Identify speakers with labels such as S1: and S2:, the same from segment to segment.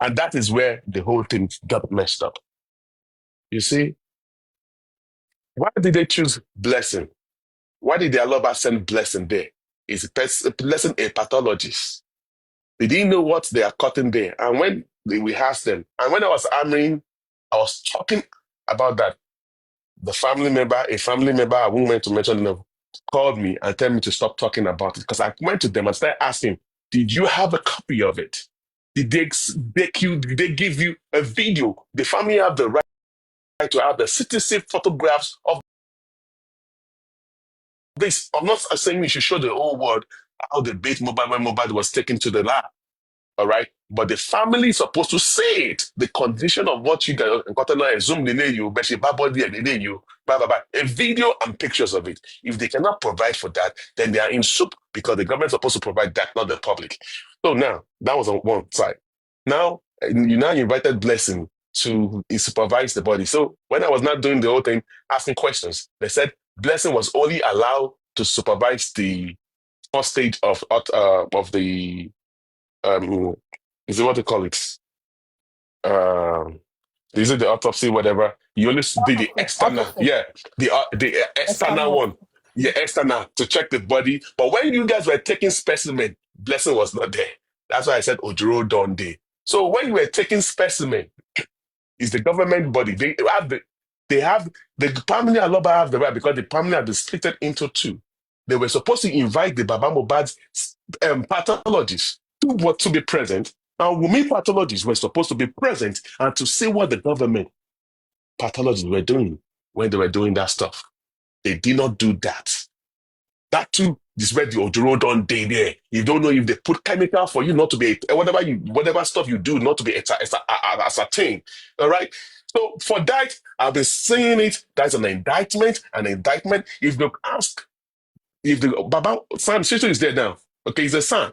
S1: And that is where the whole thing got messed up. You see, why did they choose Blessing? Why did the Aloba send Blessing there? Is Blessing a pathologist? They didn't know what they are cutting there. And when we asked them, and when I was hammering, I was talking about that. A family member, I won't want to mention them, called me and told me to stop talking about it because I went to them and started asking, did you have a copy of it? Did they give you a video? The family have the right to have the citizen photographs of this. I'm not saying we should show the whole world how the bait Mohbad when Mohbad was taken to the lab. All right. But the family is supposed to say it. The condition of what you got, zoom you, but you, blah, blah, blah. A video and pictures of it. If they cannot provide for that, then they are in soup because the government is supposed to provide that, not the public. So now, that was on one side. Now, you now invited Blessing to supervise the body. So when I was not doing the whole thing, asking questions, they said Blessing was only allowed to supervise the first stage of the is it what they call it? Um, is it the autopsy, whatever? You only did the external, yeah, the external one, yeah, external to check the body. But when you guys were taking specimen, Blessing was not there. That's why I said Ojuro Don Day. So when you were taking specimen, it's the government body. They have the family Aloba have the right because the family have been split into two. They were supposed to invite the Baba Mohbad's pathologists to be present. And Wumi pathologists were supposed to be present and to see what the government pathologists were doing when they were doing that stuff. They did not do that. That too is where the Ojuro Don Day there. You don't know if they put chemical for you not to be whatever stuff you do not to be ascertained. All right. So for that, I've been saying it. That's an indictment. An indictment. If they ask, if the Baba Sam Shitu is there now, okay, he's a son.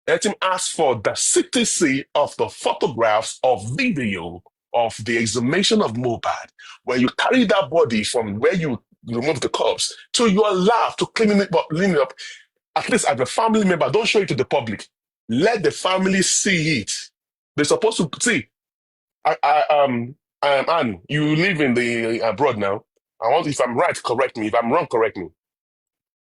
S1: Let him ask for the CTC of the photographs of video of the exhumation of Mohbad. When you carry that body from where you remove the corpse to your lab to clean it up, at least as a family member, don't show it to the public. Let the family see it. They're supposed to see. Anne, you live in the abroad now. I want, if I'm right, correct me. If I'm wrong, correct me.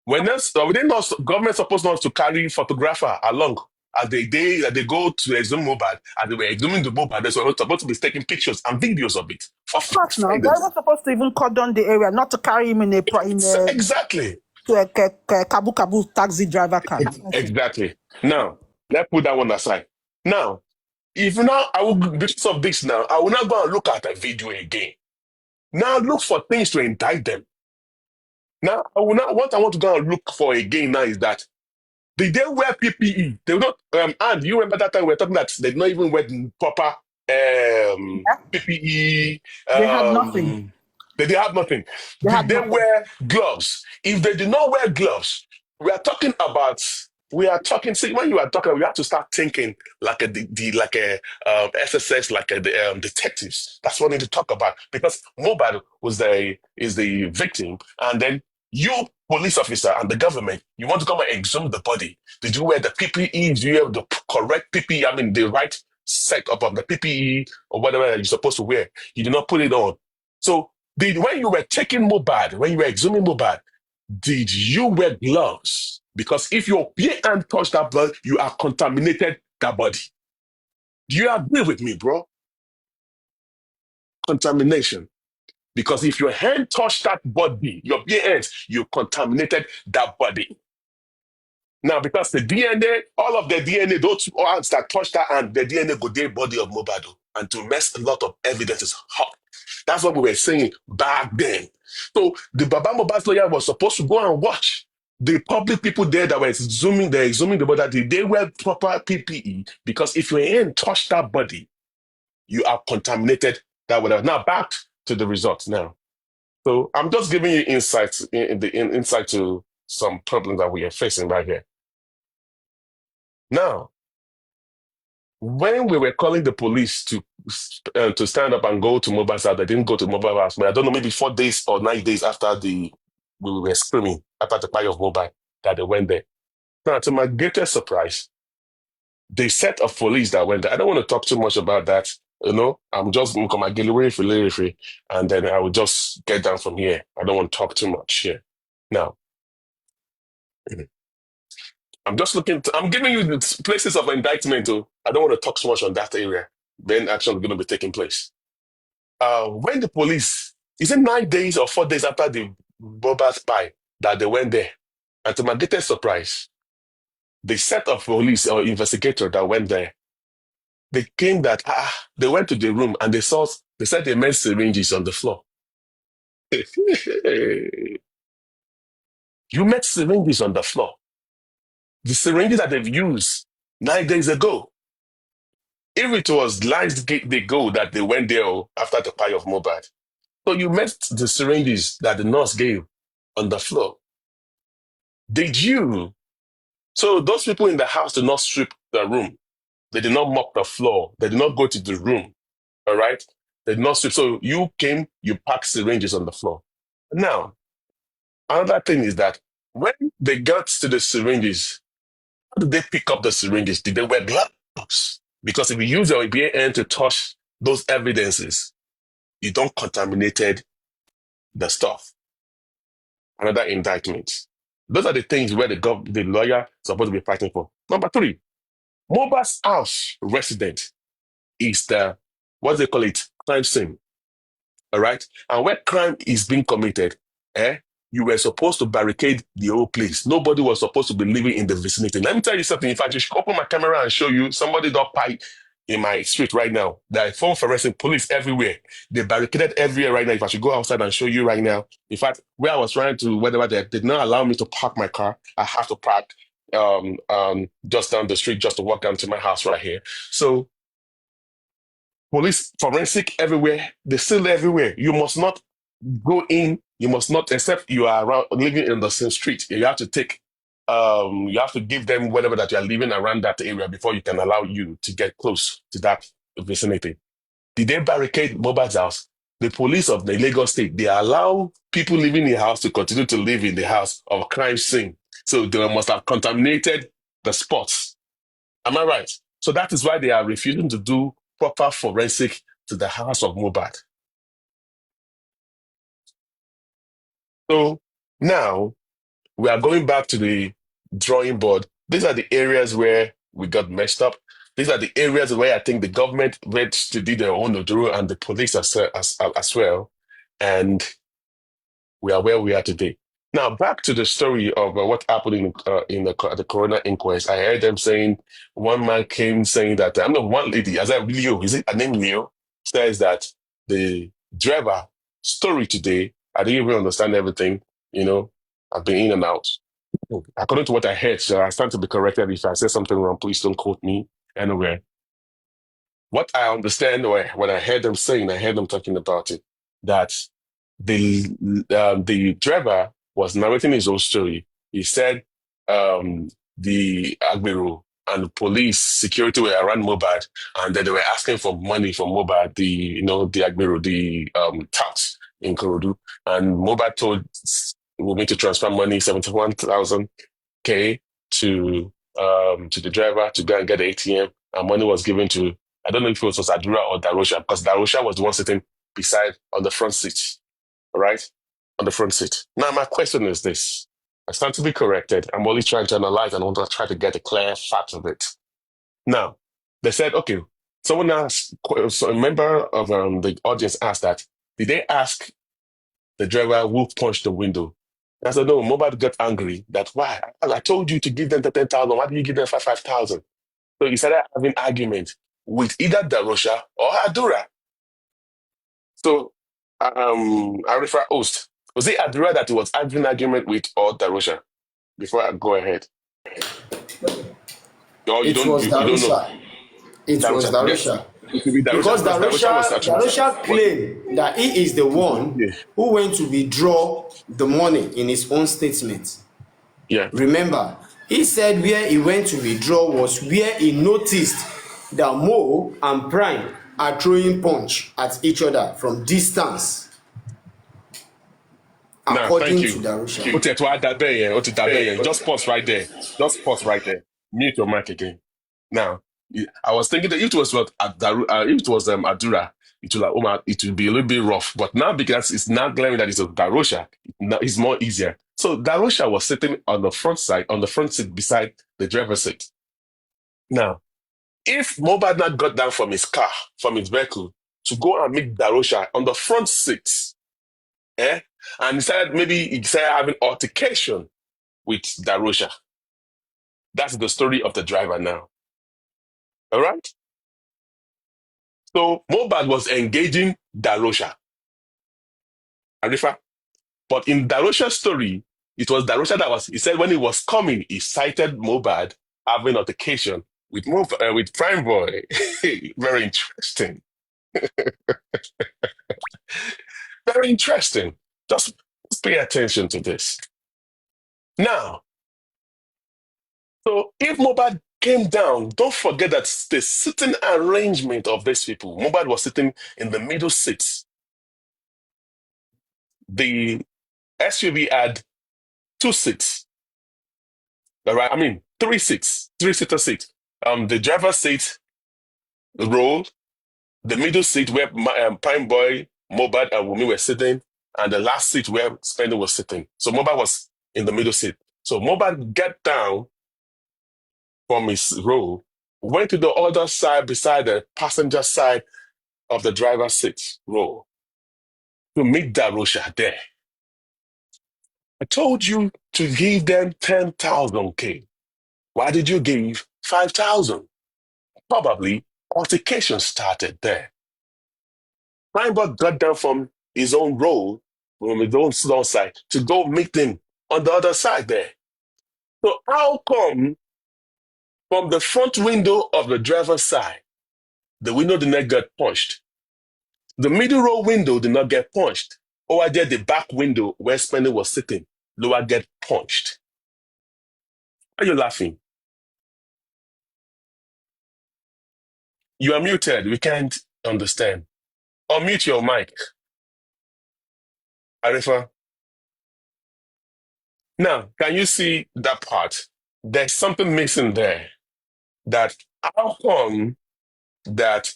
S1: When government supposed not to carry photographer along as they go to exhume Mohbad, and they were exhuming the Mohbad, they were supposed to be taking pictures and videos of it. For
S2: fact, now they're not supposed to even cordon the area, not to carry him in a
S1: exactly
S2: to a kabu taxi driver car.
S1: Exactly. Now let's put that one aside. Now, if now I will because of this now, I will not go and look at a video again. Now look for things to indict them. Now, what I want to go and look for again now is that did they wear PPE? They not. And you remember that time we were talking that they did not even wear proper PPE.
S2: They had nothing.
S1: They did have nothing. Did they wear gloves? If they did not wear gloves, we are talking. See, when you are talking, we have to start thinking like a SSS, like the detectives. That's what we need to talk about because Mohbad is the victim, and then you, police officer, and the government, you want to come and exhume the body. Did you wear the PPE? Do you have the correct PPE? I mean, the right setup of the PPE or whatever you're supposed to wear. You did not put it on. So when you were taking Mohbad, when you were exhuming Mohbad, did you wear gloves? Because if your bare hand touched that blood, you are contaminated that body. Do you agree with me, bro? Contamination. Because if your hand touched that body, your bare hands, you contaminated that body. Now, because the DNA, all of the DNA, those hands that touched that hand, the DNA go their body of Mohbad, and to mess a lot of evidence up. That's what we were saying back then. So the Baba Mohbad's lawyer was supposed to go and watch the public people there that were exhuming the body. They wear proper PPE because if your hand touched that body, you are contaminated that whatever. Now back to the results now. So I'm just giving you insights insight to some problems that we are facing right here. Now, when we were calling the police to stand up and go to Mohbad's house, they didn't go to Mohbad's house. I don't know, maybe 4 days or 9 days after we were screaming after the fire of Mohbad that they went there. Now, to my greatest surprise, the set of police that went there, I don't want to talk too much about that. I'm just going to come free, and then I will just get down from here. I don't want to talk too much here. Now, I'm just I'm giving you the places of indictment. I don't want to talk so much on that area. Then action is going to be taking place. When the police, is it 9 days or 4 days after the Boba spy that they went there? And to my greatest surprise, the set of police or investigator that went there, they came that they went to the room and they said they met syringes on the floor. You met syringes on the floor. The syringes that they've used 9 days ago. If it was last day ago that they went there after the fire of Mohbad, so you met the syringes that the nurse gave on the floor. Did you? So those people in the house did not strip the room. They did not mop the floor. They did not go to the room. All right? They did not strip. So you came, you packed syringes on the floor. Now, another thing is that when they got to the syringes, how did they pick up the syringes? Did they wear gloves? Because if you use your bare hand to touch those evidences, you don't contaminated the stuff. Another indictment. Those are the things where the lawyer is supposed to be fighting for. Number 3, Mohbad's house resident is the, what they call it, crime scene. All right? And where crime is being committed, you were supposed to barricade the whole place. Nobody was supposed to be living in the vicinity. Let me tell you something. In fact, I should open my camera and show you somebody dog pie in my street right now. There are phone forensic police everywhere. They barricaded everywhere right now. If I should go outside and show you right now. In fact, where I was trying to, whatever, they did not allow me to park my car. I have to park just down the street, just to walk down to my house right here. So police forensic everywhere. They're still everywhere. You must not go in. You must not, except you are around, living in the same street. You have to take, you have to give them whatever that you are living around that area before you can allow you to get close to that vicinity. Did they barricade Mohbad's house? The police of the Lagos State, they allow people living in the house to continue to live in the house of a crime scene. So they must have contaminated the spots. Am I right? So that is why they are refusing to do proper forensic to the house of Mohbad. So now we are going back to the drawing board. These are the areas where we got messed up. These are the areas where I think the government went to do their own odoro and the police as well. And we are where we are today. Now, back to the story of what happened in the coroner inquest. I heard them saying, one man came saying that, I know one lady, as I Leo, is it her name Leo, says that the driver story today, I didn't even understand everything, I've been in and out. According to what I heard, so I stand to be corrected. If I say something wrong, please don't quote me anywhere. What I understand, or when I heard them saying, I heard them talking about it, that the driver was narrating his own story. He said the Agbero and the police security were around Mohbad, and then they were asking for money from Mohbad, the Agbero, the tax in Korodu, and Mohbad told we need to transfer money, 71,000 K to the driver to go and get the ATM, and money was given to, I don't know if it was Adura or Darosha, because Darosha was the one sitting beside on the front seat. All right? On the front seat. Now, my question is this. I stand to be corrected. I'm only trying to analyze and want to try to get a clear fact of it. Now, they said, okay, someone asked, so a member of the audience asked that, did they ask the driver who punched the window? And I said, no, Mohbad got angry. That's why. I told you to give them the 10,000. Why did you give them 5,000? So he started having argument with either Darosha or Adura. So I refer host. Was it Adura that he was having argument with or Darosha? Before I go ahead. Or you
S3: It
S1: don't
S3: was
S1: you don't know.
S3: Darusha. It was
S1: Darosha. Yes.
S3: Darusha.
S1: It could be Darosha
S3: Because
S1: was actually
S3: Darusha claimed that he is the one
S1: yeah.
S3: who went to withdraw the money in his own statement.
S1: Yeah.
S3: Remember, he said where he went to withdraw was where he noticed that Mo and Prime are throwing punch at each other from distance.
S1: Now,
S3: According
S1: thank
S3: to
S1: you.
S3: Darusha.
S1: Just pause right there. Just pause right there. Mute your mic again. Now, I was thinking that if it was if it was Adura, it would be a little bit rough. But now because it's now claiming that it's a Darosha, now it's more easier. So Darosha was sitting on the front side, on the front seat beside the driver's seat. Now, if Mohbad not got down from his car, from his vehicle, to go and meet Darosha on the front seat, and he started having altercation with Darosha. That's the story of the driver now. All right? So Mohbad was engaging Darosha, Arifa. But in Darosha's story, it was Darosha he said when he was coming, he cited Mohbad having altercation with Prime Boy. Very interesting. Very interesting. Just pay attention to this. Now, so if Mohbad came down, don't forget that the sitting arrangement of these people, Mohbad was sitting in the middle seat. The SUV had 2 seats. All right, I mean 3 seats, 3-seater seat. The driver's seat row, the middle seat where Prime Boy, Mohbad, and Wumi were sitting, and the last seat where Spender was sitting. So Mohbad was in the middle seat. So Mohbad got down from his row, went to the other side beside the passenger side of the driver's seat row to meet Darosha there. I told you to give them 10,000 K. Why did you give 5,000? Probably altercation started there. Feinberg got down from his own row, from his own side, to go meet him on the other side there. So how come from the front window of the driver's side, the window did not get punched? The middle row window did not get punched. Over there, the back window where Spender was sitting, lower get punched. Why are you laughing? You are muted. We can't understand. Unmute your mic. Arifa. Now, can you see that part? There's something missing there. That how come that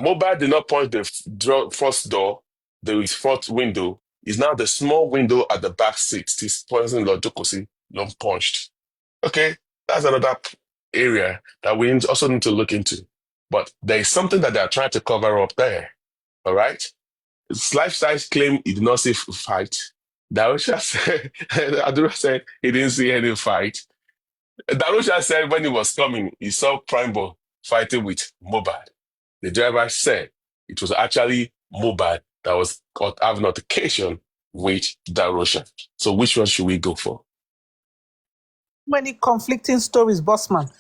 S1: Mohbad did not punch the first door, the front window, is now the small window at the back seat. This person, Lord Jokosi, not punched. Okay, that's another area that we also need to look into. But there is something that they are trying to cover up there. All right? Life-size claim he did not see fight. Darosha said, Adura said he didn't see any fight. Darosha said when he was coming, he saw Prime Boy fighting with Mohbad. The driver said it was actually Mohbad that was having an altercation with Darosha. So which one should we go for?
S2: Many conflicting stories, Bossman.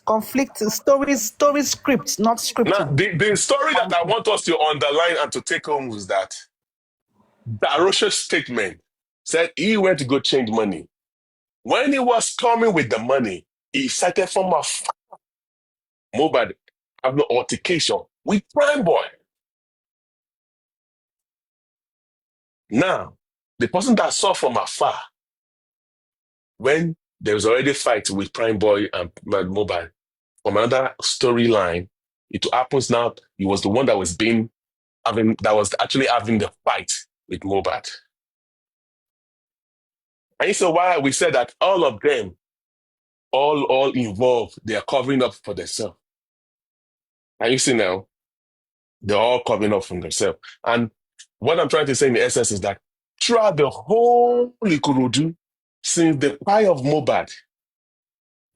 S2: Stories script, not
S1: Now,
S2: scripting.
S1: the story that I want us to underline and to take home was that Darosha's statement said he went to go change money. When he was coming with the money, he cited from afar Mohbad having an altercation with Prime Boy. Now, the person that saw from afar, when there was already a fight with Prime Boy and Mohbad, from another storyline, it happens now he was the one that was actually having the fight with Mohbad. And so why we said that all of them, all involved, they are covering up for themselves. And you see now, they're all covering up for themselves. And what I'm trying to say in the essence is that throughout the whole Ikorodu, since the cry of Mohbad,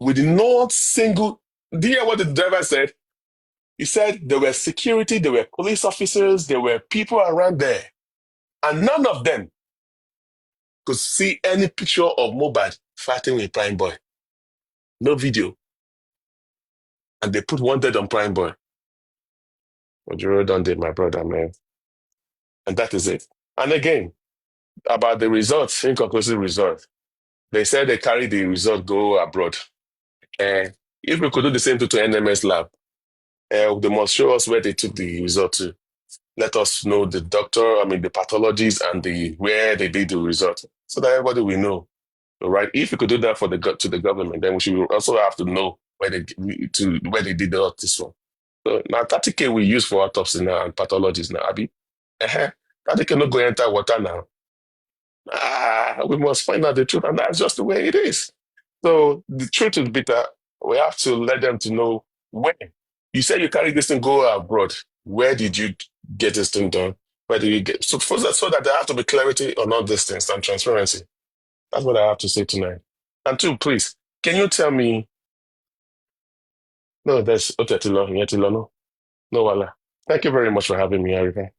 S1: with not single, do you hear what the driver said? He said there were security, there were police officers, there were people around there. And none of them could see any picture of Mohbad fighting with Prime Boy. No video. And they put wanted on Prime Boy. Ojuro done did, my brother, man. And that is it. And again, about the results, inconclusive results. They said they carried the result go abroad. If we could do the same to NMS lab, they must show us where they took the result to. Let us know the pathologies and where they did the result, so that everybody will know. All right. If we could do that to the government, then we should also have to know where they did the autopsy one. So now 30K we use for autopsy now and pathologies now, Abi. 30K no go enter water now. We must find out the truth, and that's just the way it is. So the truth is bitter. We have to let them to know when. You said you carry this thing go abroad. Where did you get this thing done? Where did you get so that there have to be clarity on all these things and transparency. That's what I have to say tonight. And two, please, can you tell me? No, there's Otetilo, no wala. Thank you very much for having me, Erica.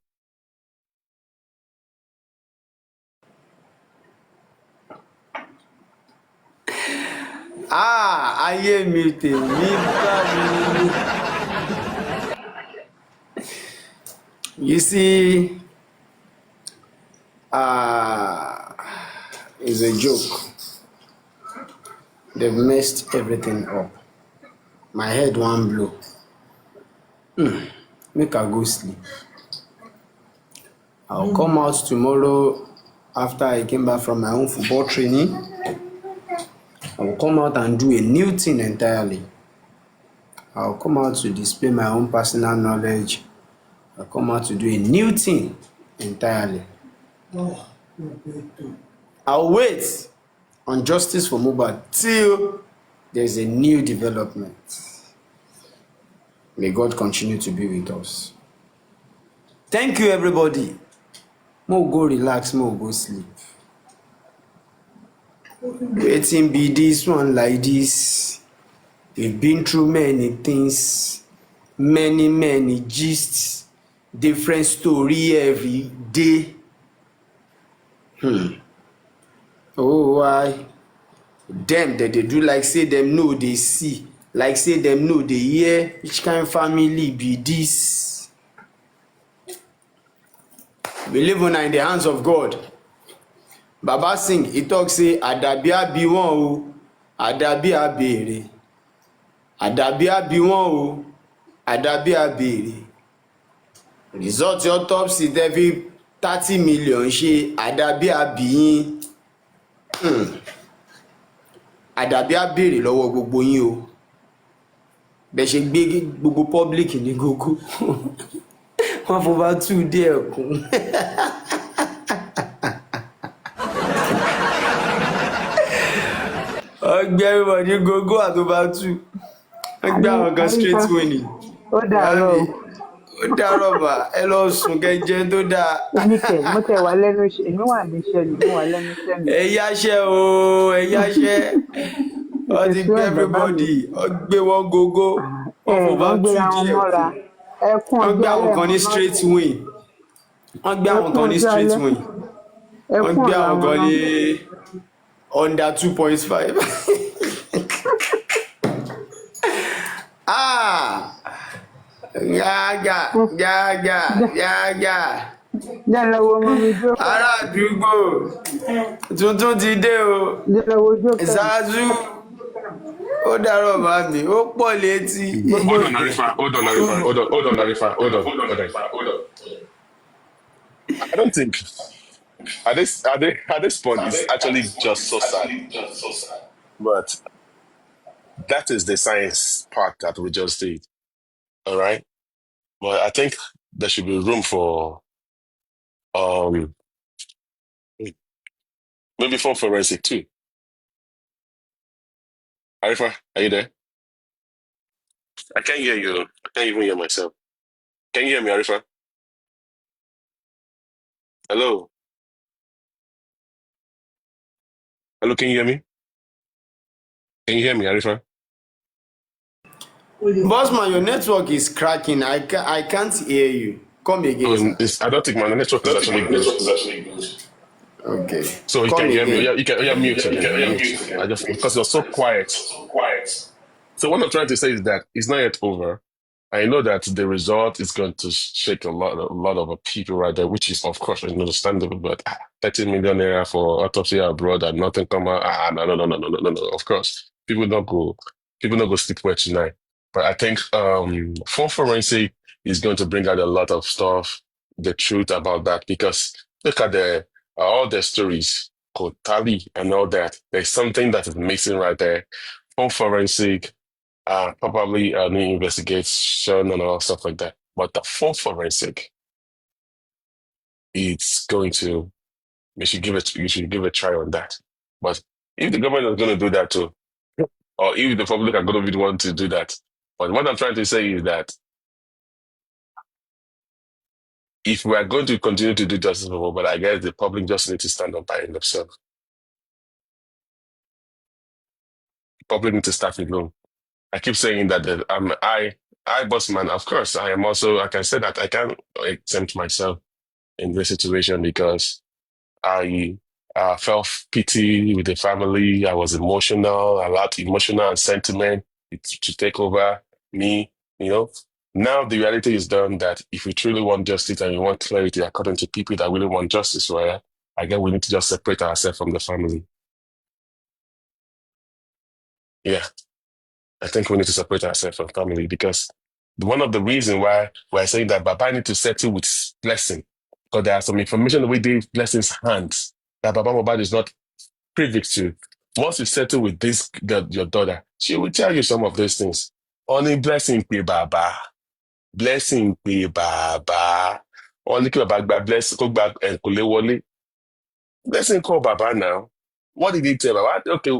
S3: Ayé mi tèmi bá mi. You see, it's a joke. They've messed everything up. My head wan blow. Make I go sleep. I'll come out tomorrow after I came back from my own football training. I will come out and do a new thing entirely. I'll come out to display my own personal knowledge. I'll come out to do a new thing entirely. I'll wait on justice for Mohbad till there's a new development. May God continue to be with us. Thank you, everybody. Mo go relax, mo go sleep. Wetin be this one like this? We've been through many things, many gists, different story every day. Oh, why? Them that they do like say them know they see, like say them know they hear. Which kind of family be this? We live on in the hands of God. Baba sing, he talk say, Adabi abi won o, Adabi abere. Adabi abi won o, Adabi abere. Result your autopsy every 30 million ṣe Adabi abi yin. Adabi abere lọ́wọ́ gbogbo yín o. Bẹ́ ṣe gbé gbogbo public ní gógó. Wọ́n fò bá 2 dé ẹ̀kún. Ọgbẹ́ everybody gógó àtọ́bá 2. Wọ́n gbé àwọn kan straight winning.
S2: Ó dàárọ̀.
S3: Ó dàárọ̀ mà, ẹ lọ sùn kẹjẹ tó dáa.
S2: Mo tẹ̀ wá lẹ́nu iṣẹ́, èmi wà ní iṣẹ́ ni, mo wà lẹ́nu iṣẹ́ mi.
S3: Ẹ yáṣẹ́ o, ẹ yáṣẹ́. Wọ́n ti gbé everybody, wọ́n gbé wọn gógó. Wọ́n fò bá 2 díẹ̀ kù. Wọ́n gbé àwọn kan ní straight win. Wọ́n gbé àwọn kan ní straight win. Wọ́n gbé àwọn kan ní under 2.5. Yáyà.
S2: Jẹ́ lọ́wọ́ ọmọ mi jókòó.
S3: Ará àdúgbò tuntun ti dé o.
S2: Jẹ́ lọ́wọ́ jókòó.
S3: Zazu ó dárọ̀ bá mi, ó pọ̀ létí.
S1: Hold on, Arifa. I don't think at this point it's actually just so sad. But that is the science part that we just did. All right. But I think there should be room for maybe for forensic too. Arifa, are you there? I can't hear you. I can't even hear myself. Can you hear me, Arifa? Hello? Hello, can you hear me? Can you hear me, Arifa?
S3: Bossman, your network is cracking. I can't hear you. Come again.
S1: I don't think my network is actually good.
S3: Okay.
S1: So you
S3: Come
S1: can hear me.
S3: again.
S1: Yeah, you can mute. I just because you're so quiet. So what I'm trying to say is that it's not yet over. I know that the result is going to shake a lot of people right there, which is of course understandable. But 30 million naira for autopsy abroad and nothing come out. No. Of course, people not go sleep well tonight. But I think for forensic is going to bring out a lot of stuff, the truth about that, because look at all the stories, Kotali and all that. There's something that is missing right there. For forensic, probably a new investigation and all stuff like that. But the full forensic, it's going to, you should give a try on that. But if the government is going to do that too, or if the public are going to be the one to do that, but what I'm trying to say is that if we are going to continue to do justice for all, but I guess the public just need to stand up by themselves. The public need to start alone. I keep saying that I, Bossman, of course, I am also, I can say that I can't exempt myself in this situation because I felt pity with the family. I was emotional, a lot emotional and sentiment to take over me, you know. Now the reality is done that if we truly want justice and we want clarity according to people that really want justice, right, I guess we need to just separate ourselves from the family. Yeah, I think we need to separate ourselves from family because one of the reasons why we're saying that Baba need to settle with Blessing, because there are some information within Blessing's hands that Baba Mohbad is not privy to. Once you settle with your daughter, she will tell you some of these things. Only Blessing pay Baba. Blessing pay Baba. Only keep Baba bless go back and Kule Wole. Blessing call Baba now. What did he tell Baba? Okay,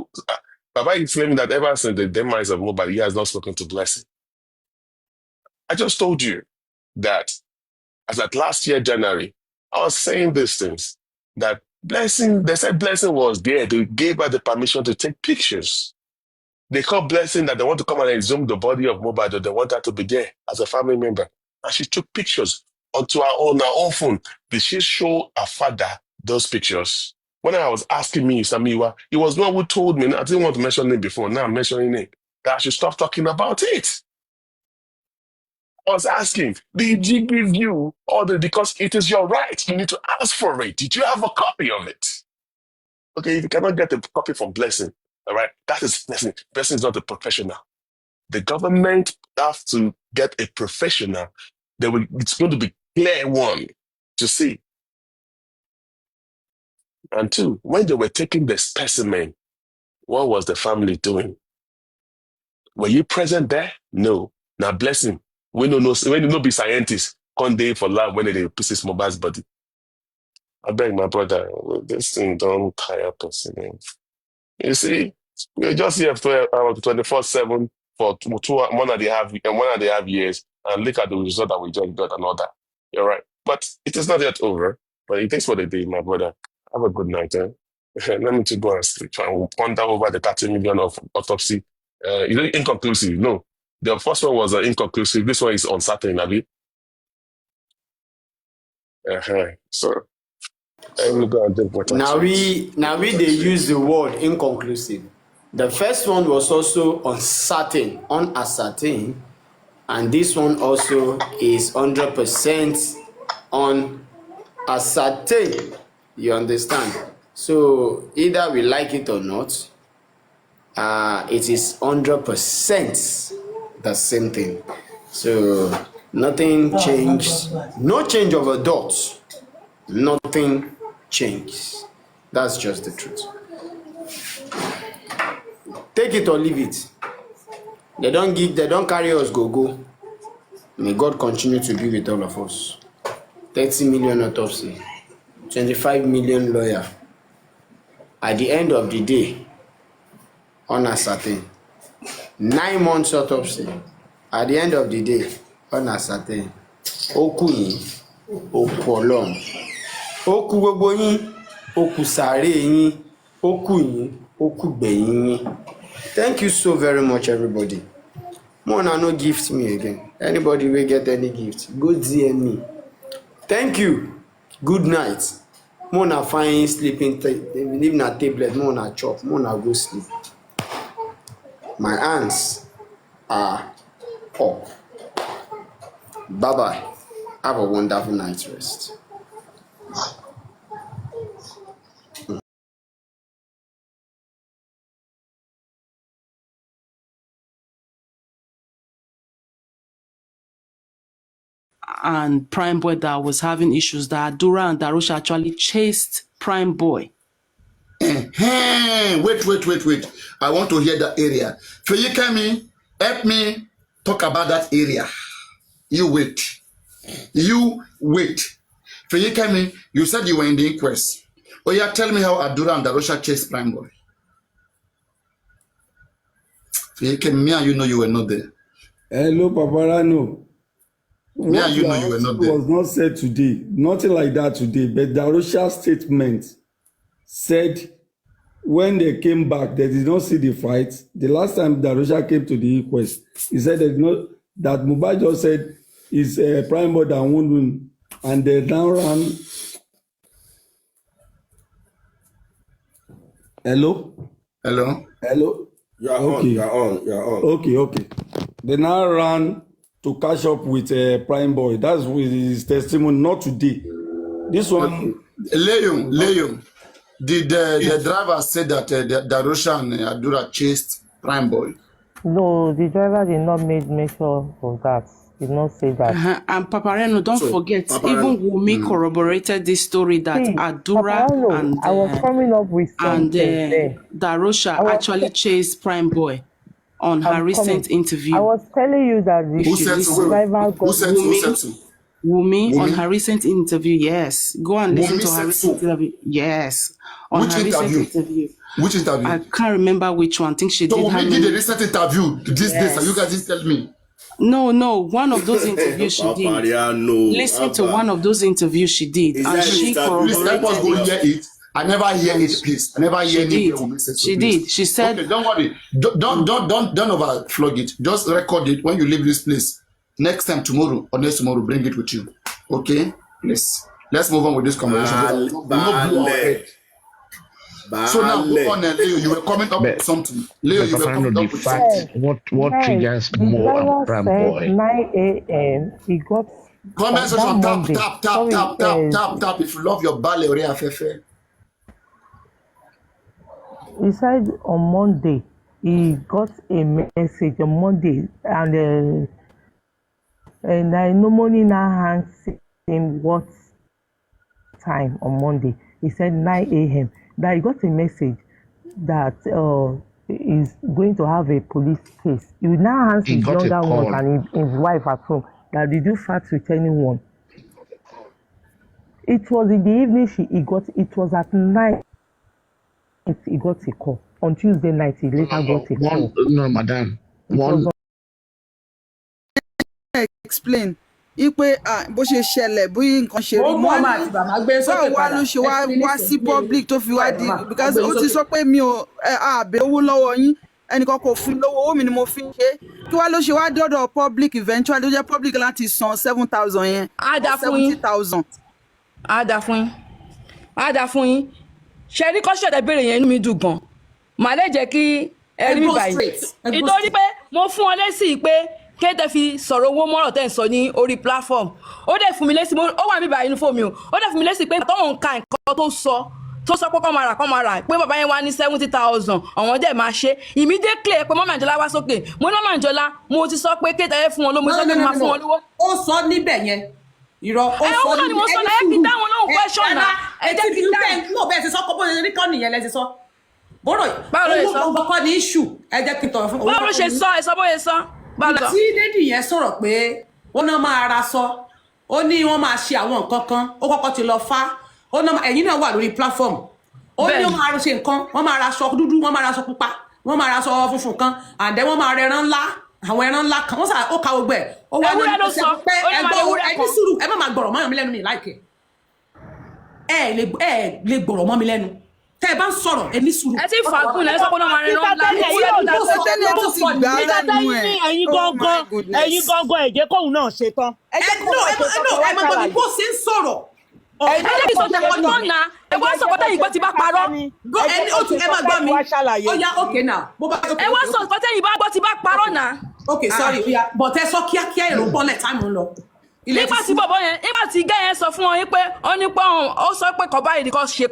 S1: Baba is claiming that ever since the demise of Mohbad, he has not spoken to Blessing. I just told you that as at last year, January, I was saying these things that Blessing, they said Blessing was there. They gave her the permission to take pictures. They called Blessing that they want to come and exhume the body of Mohbad, or they want her to be there as a family member. And she took pictures onto her own phone. Did she show her father those pictures? When I was asking me, Samiwa, he was the one who told me, I didn't want to mention it before, now I'm mentioning it, that I should stop talking about it. I was asking, did he give you all because it is your right. You need to ask for it. Did you have a copy of it? Okay, if you cannot get a copy from Blessing, all right, that is Blessing. Blessing is not a professional. The government has to get a professional. It's going to be clear one to see. And two, when they were taking the specimen, what was the family doing? Were you present there? No. Now, Blessing, when you know be scientists, come day for lab when they pieces Mohbad's body. I beg my brother, this thing don't tire person. You see, we're just here for 24/7 for 1.5 years, and look at the result that we just got and all that. You're right. But it is not yet over. But thanks for the day, my brother. Have a good night. Let me to go and sleep. I will ponder over the 30 million of autopsy. Is it inconclusive? No. The first one was inconclusive. This one is uncertain, Abi. So I will go and drink water.
S3: Now we they use the word inconclusive. The first one was also unascertain, and this one also is 100% unascertain. You understand? So either we like it or not, it is 100% the same thing. So nothing changed, no change of a dot, nothing changed. That's just the truth. Take it or leave it. They don't carry us go. May God continue to be with all of us. 30 million autopsy, 25 million lawyer. At the end of the day, uncertain. 9 months autopsy. At the end of the day, uncertain. Oku yin, oku Ọlọ́run. Oku gbogbo yin, oku sàréè yin, oku yin, oku gbẹ̀yìn yin. Thank you so very much, everybody. Mona no gift me again. Anybody will get any gift, go DM me. Thank you. Good night. Mona fine sleeping, leave na tablet, Mona chop, Mona go sleep. My hands are up. Bye-bye. Have a wonderful night's rest.
S4: And Prime Boy that was having issues, that Adura and Darusha actually chased Prime Boy.
S5: Wait. I want to hear that area. Feyikemi, Help me talk about that area. You wait. You wait. Feyikemi, you said you were in the inquest. Oh yeah, tell me how Adura and Darosha chased Prime Boy. Feyikemi, me and you know you were not there.
S6: Hello, Paparano.
S5: Me
S6: What
S5: and you
S6: you
S5: know
S6: are
S5: you were not
S6: asking
S5: there.
S6: was not said today. Nothing like that today. But Darosha's statement said when they came back, they did not see the fight. The last time Darosha came to the inquest, he said that Mohbad just said is Prime Boy that won't win. And they now ran. Hello?
S5: Hello?
S6: Hello?
S3: You are
S6: Okay.
S3: on. You are on. You are on.
S6: Okay. They now ran to catch up with Prime Boy. That's with his testimony, not today. This one.
S5: Leon, did the driver say that Darosha and Adura chased Prime Boy?
S2: No, the driver did not make mention of that. Did not say that.
S4: And Papareno, don't forget,
S5: Papareno,
S4: even Wumi corroborated this story that
S2: See,
S4: Adura
S2: Paparano, I was coming up with
S4: and
S2: something there.
S4: Darosha
S2: I was
S4: actually chased Prime Boy on her
S2: I'm
S4: recent
S2: coming.
S4: interview.
S2: I was telling you that the
S5: Who said so?
S2: driver
S5: Who
S2: got
S5: said so? Who said so?
S4: Wumi on
S5: Wumi?
S4: her recent interview, yes. Go and listen
S5: Wumi
S4: to her
S5: said
S4: recent
S5: so.
S4: interview. Yes. On
S5: Which
S4: her
S5: interview?
S4: recent interview.
S5: Which interview?
S4: I can't remember which one. I think she
S5: So
S4: did how
S5: Wumi did a
S4: many.
S5: recent interview this day, so you guys didn't tell me.
S4: No, one of those interviews she did.
S3: Papariano.
S4: Listen to one of those interviews she did.
S3: Is
S4: And
S3: that
S4: she
S3: interview?
S5: Please help us go
S4: corroborated
S5: hear
S4: it.
S5: it. I never hear it, please. I never hear
S4: She
S5: it.
S4: did. She did. She said,
S5: Okay, don't worry. Don't overflog it. Just record it when you leave this place. Next time tomorrow or next tomorrow, bring it with you. Okay? Please. Let's move on with this conversation. So now go on, Leo. You were coming up with something. Leo, you were coming up with something.
S7: What triggers more
S2: driver
S7: and Prime
S2: said
S7: Boy?
S2: 9 a.m. He got
S5: Comment section,
S2: that Monday.
S5: tap. If you love your ballet,
S2: He said on Monday he got a message on Monday, and I normally now asked him what time on Monday. He said 9 a.m. That he got a message that he's going to have a police case. He will now ask
S7: He
S2: his
S7: got a
S2: younger
S7: call.
S2: ones and his wife at home that did you fight with anyone? It was in the evening it was at night he got a call. On Tuesday night he later got a call.
S7: No, madam.
S2: It was
S8: explain ipe bó ṣe ṣẹlẹ̀ bí nǹkan ṣe rí
S9: mọ́ àti bàbá gbé sókè
S8: báwo wá
S9: padà
S8: ló ṣe wá sí public tó fi wá di because ó ti sọ pé mi ò àbẹ̀ owó lọ́wọ́ yín ẹnìkan kò fún lówó owó mi ni mo fi ń ṣe kí wá ló ṣe wá dọ́dọ̀ public eventually ó jẹ́ public láti san 7,000 yẹn
S9: á dá fún yín
S8: 70,000.
S9: á dá fún yín ṣe rí kọ́ṣọ̀dẹ̀ béèrè yẹn inú mi dùn gan màá lè jẹ́ kí ẹ rí mi báyìí nítorí pé mo fún ọ lésì pé kéde fi sọ̀rọ̀ owó mọ́rọ̀ tẹ́ ń sọ ní orí platform ó dẹ̀ fún mi lésì ó wà mí báyìí inú fóònù mi ó dẹ̀ fún mi lésì pé tọ́wọ́n ń ka nǹkan tó sọ pé kọ́ máa rà pé bàbá yẹn wá ní 70,000 àwọn dẹ̀ máa ṣe immediately pé mọ́mọ́ àjọlá wá sókè mo ní mọ́mọ́ àjọlá mo ti sọ pé kéde fún wọn ló mo sọ pé mo máa fún wọn lówó.
S10: ó sọ níbẹ̀ yẹn irọ́ ó sọ
S9: níbẹ̀ mo sọ náà ẹ fi dáhùn náà question náà ẹ jẹ́ kí dáhùn.
S10: náà bẹ́ẹ̀ ti sọ kọ́ bó ṣe rí kọ́ nìyẹn lẹ́sìn sọ bọ́rọ̀
S9: báwo ló ṣe sọ
S10: owó kọ́ ní issue ẹ jẹ́ kí n tọrọ fún owó.
S9: báwo ló ṣe sọ ẹ sọ bóyá sọ.
S10: tí lady yẹn sọ̀rọ̀ pé wọ́n náà máa ra sọ ó ní wọ́n máa ṣe àwọn nǹkan kan ó kọ́kọ́ ti lọ fá ó náà ẹ̀yin náà wà lórí platform ó ní wọ́n máa ṣe nǹkan wọ́n máa ra aṣọ dúdú wọ́n máa ra aṣọ pupa wọ́n máa ra aṣọ funfun kan àǹdẹ́ wọ́n máa rẹ ẹran ńlá àwọn ẹran ńlá kan wọ́n sà ó ka gbogbo ẹ̀ ó wá ní pé ẹni sùúrù ẹ má máa gbọ̀rọ̀ mọ́ mi lẹ́nu mi láìkẹ́ ẹ lè gbọ̀rọ̀ mọ́ mi lẹ́nu tẹ́ ẹ bá ń sọ̀rọ̀ ẹ ní sùúrù.
S9: ẹ ti fàágùn lẹ́sọ̀ pé wọ́n máa rẹ ẹran ńlá
S8: ẹ̀yin gangan
S2: ẹ̀jẹ̀ kóhun náà ṣe tán.
S10: ẹ má gbọ́ mi bó ṣe ń sọ̀rọ̀.
S9: ẹ jẹ́ kí sọ̀tẹ̀ pọ̀ tó na ẹ wá sọ̀kọ́ tẹ̀yìn gbọ́ ti bá parọ́.
S10: ẹ má gbọ́ mi ó yá okay now.
S9: ẹ wá sọ̀kọ́ tẹ̀yìn bá gbọ́ ti bá parọ́ na.
S10: okay sorry but ẹ sọ kíákíá èrò bọ́lẹ̀ táìmù ń lọ.
S9: nígbà tí bọ̀bọ̀ yẹn nígbà tí gẹ́ yẹn sọ fún wọn pé ó ní pé ó sọ pé kọ́ báyìí nìkan ṣe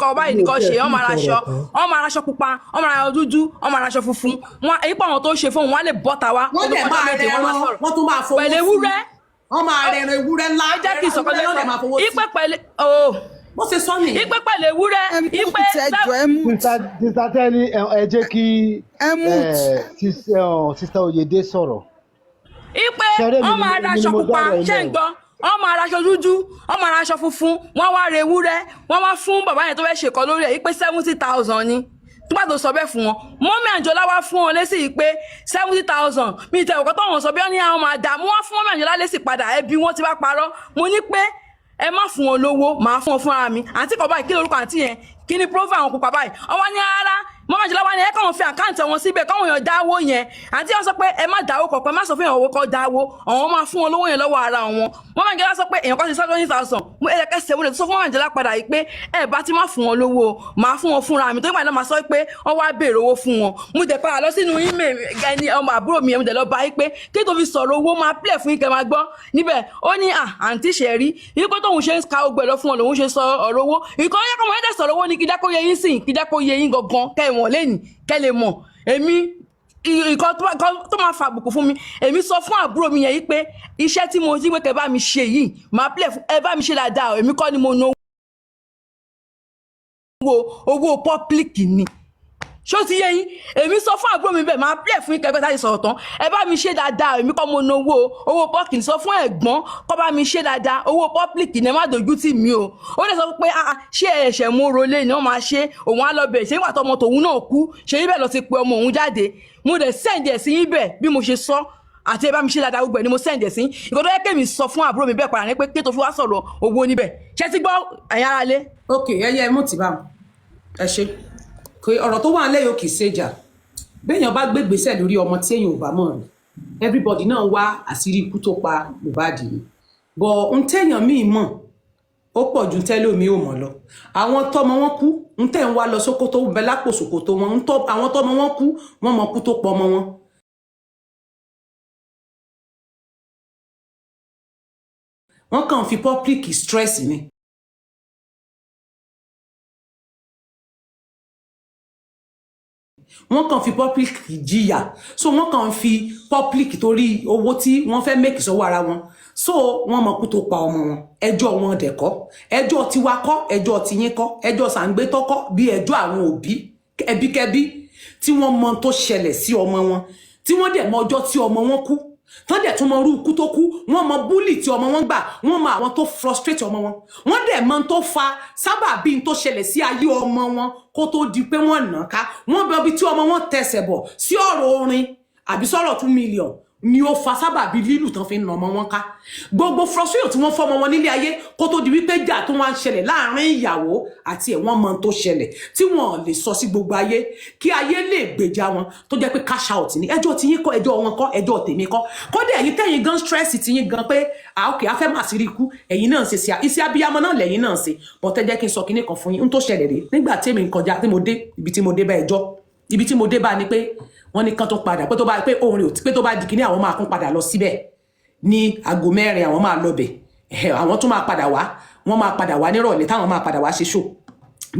S9: wọ́n máa raṣọ pupa wọ́n máa raṣọ dúdú wọ́n máa raṣọ funfun wọn èyí pọ̀ àwọn tó ṣe fún wọn wọ́n lè bọ́ta wá
S10: wọ́n dẹ̀ máa rẹ ẹran wọ́n tún máa fowó
S9: pẹ̀lú ewúrẹ́
S10: wọ́n máa rẹ ẹran ewúrẹ́ ńlá
S9: ẹ jẹ́ kí n sọ̀kọ́ lẹ́sẹ̀ ipe pẹ̀lú
S10: bó ṣe sọ nìyẹn.
S9: ipe pẹ̀lú ewúrẹ́ ipe
S11: Sister Tẹ́ni ẹ jẹ́ kí Sister Oyèdé sọ̀rọ̀.
S9: ipe ọmọ aṣọ pupa ṣe ń gbọ́ ọmọ aṣọ dúdú ọmọ aṣọ funfun wọ́n wá re ewúrẹ́ wọ́n wá fún bàbá yẹn tó fẹ́ ṣèkọ́ lórí ẹ̀ ipe 70,000 ni nígbà tó sọ bẹ́ẹ̀ fún wọn mọ́mí Àǹjọ́lá wá fún wọn lésì pé 70,000 mi tẹ̀ ọ̀kọ́ tó wọn sọ bí wọ́n ní àwọn máa dà mú wá fún mọ́mí Àǹjọ́lá lésì padà ẹbí wọn ti bá parọ́ mo ní pé ẹ má fún wọn lówó màá fún wọn fúnra mi àǹtí kan báyìí kí lórúkọ àǹtí yẹn kí ni profile àwọn pupa báyìí ọwọ́ ní ara mọ́mí Àǹjọ́lá wá ní ẹ káwọn fi àkáǹtì wọn síbẹ̀ káwọn èèyàn dáwó yẹn àǹtí wọn sọ pé ẹ má dáwó kọ̀ọ̀kan má sọ fún èèyàn owó kọ́ dáwó àwọn máa fún wọn lówó yẹn lọ́wọ́ ara wọn mọ́mí Àǹjọ́lá sọ pé èèyàn kan ti sọ 20,000 mo ẹ̀ẹ́dẹ́kẹ́sẹ̀ mo lè sọ fún mọ́mí Àǹjọ́lá padà yìí pé ẹ bá ti má fún wọn lówó máa fún wọn fúnra mi tó gbà náà máa sọ pé wọ́n wá béèrè owó fún wọn mo dẹ̀ padà lọ sínú email ẹni ọmọ àbúrò mi mo dẹ̀ lọ bá yìí pé kí tó fi sọ̀rọ̀ owó máa plẹ̀ fún yín kẹ́ máa gbọ́ níbẹ̀ ó ní àǹtí ṣẹ̀rí yìí pé tóun ṣe ń ka ogbẹ̀ lọ fún wọn lòun ṣe sọ ọ̀rọ̀ owó ìkọ́ yẹ kọ́mọ ẹ̀dẹ̀ sọ̀rọ̀ owó ni kíjá kó yẹ yín sìn kíjá kó yẹ yín gangan kẹ́ ẹ̀ wọ̀n lẹ́yìn kẹ́ lè mọ̀ èmi ìkan tó máa fa àbùkù fún mi èmi sọ fún àbúrò mi yẹn yìí pé iṣẹ́ tí mo ti pé kẹ́ bá mi ṣe yìí máa plẹ̀ fún ẹ bá mi ṣe dáadáa èmi kọ́ ni mo ná owó public ni ṣó ti yé yín èmi sọ fún àbúrò mi bẹ́ẹ̀ máa plẹ̀ fún ìkẹ́kẹ́ tá a ti sọ̀rọ̀ tán ẹ bá mi ṣe dáadáa èmi kọ́ mo ná owó public sọ fún ẹ̀gbọ́n kọ́ bá mi ṣe dáadáa owó public ní ẹ má dojú tì mí o ó lè sọ pé ṣé ẹ̀ṣẹ̀ mú rolé ni wọ́n máa ṣe òun á lọ bẹ̀ ṣé nígbà tó ọmọ tòun náà kú ṣe yín bẹ́ẹ̀ lọ ti pe ọmọ òun jáde mo dẹ̀ sẹ́ǹdì ẹ̀ sí yín bẹ́ẹ̀ bí mo ṣe sọ àti ẹ bá mi ṣe dáadáa gbogbo ẹ̀ ni mo sẹ́ǹdì ẹ̀ sí ìkọ́ tó yẹ kémi sọ fún àbúrò mi bẹ́ẹ̀ padà ní pé kí tó fi wá sọ̀rọ̀ owó níbẹ̀ ṣé ti gbọ́ ẹ̀yin ará lé.
S10: ok ẹyẹ mú tì bá ẹ ṣe pé ọ̀rọ̀ tó wà lẹ́yìn òkè ṣèjà béèyàn bá gbé gbèsè lórí ọmọ tí èèyàn ò bá mọ̀ rí everybody náà wá àṣírí ikú tó pa Mohbad ni bọ̀ ń téèyàn míì mọ̀ ó pọ̀ ju tẹ́lẹ̀ omi ò mọ̀ lọ àwọn tọmọ wọn kú ń tẹ̀ ń wá lọ Sókótó ń bẹ lápò Sókótó wọn àwọn tọmọ wọn kú wọn mọ kú tó pọ̀ ọmọ wọn. wọ́n kàn fi public stress ni. wọ́n kàn fi public jìyà so wọ́n kàn fi public torí owó tí wọ́n fẹ́ make sọ́wọ́ ara wọn so wọ́n mọ̀ kú tó pa ọmọ wọn ẹjọ́ wọn dẹ̀ kọ́ ẹjọ́ tiwa kọ́ ẹjọ́ tiyín kọ́ ẹjọ́ sàǹgbétọ́ kọ́ bí ẹjọ́ àwọn òbí ẹbíkẹ́bí tí wọ́n mọ tó ṣẹlẹ̀ sí ọmọ wọn tí wọ́n dẹ̀ mọ ọjọ́ tí ọmọ wọn kú tán dẹ̀ tún mọ irú ikú tó kú wọ́n mọ búlì tí ọmọ wọn gbà wọ́n mọ àwọn tó frustrate ọmọ wọn wọ́n dẹ̀ mọ tó fa sábàbí tó ṣẹlẹ̀ sí ayé ọmọ wọn kó tó di pé wọ́n nà ká wọ́n bẹ ibi tí ọmọ wọn tẹsẹ̀ bọ̀ sí ọ̀rọ̀ orin àbí sọ̀rọ̀ 2 million ni ó fa sábàbí lílù tán fi ń nà ọmọ wọn ká gbogbo frustration tí wọ́n fọmọ wọn nílé ayé kó tó di wípé jà tó wá ń ṣẹlẹ̀ láàrin ìyàwó àti ẹ̀wọ̀n mọ tó ṣẹlẹ̀ tí wọ́n lè sọ sí gbogbo ayé kí ayé lè gbèjà wọn tó jẹ́ pé cash out ni ẹjọ́ tí yín kọ́ ẹjọ́ wọn kọ́ ẹjọ́ tèmi kọ́ kódà ẹ̀yin tẹ́yin gan stress tí yín gan pé ok a fẹ́ máa sí rí ikú ẹ̀yin náà ṣe sí iṣẹ́ abiyamọ náà lẹ́yìn náà ṣe bọ́tẹ́ jẹ́ kí n sọ kinní kan fún yín n tó ṣẹlẹ̀ rè nígbà tí èmi kọjá tí mo dé ibi tí mo dé bá ẹjọ́ ibi tí mo dé bá ni pé wọ́n ní kán tó padà pé tó bá pé òun rè ò pé tó bá di kíní àwọn máa kún padà lọ síbẹ̀ ní aago 4 àwọn máa lọ bẹ̀ àwọn tún máa padà wá wọ́n máa padà wá nírọ̀lẹ́ táwọn máa padà wá ṣe show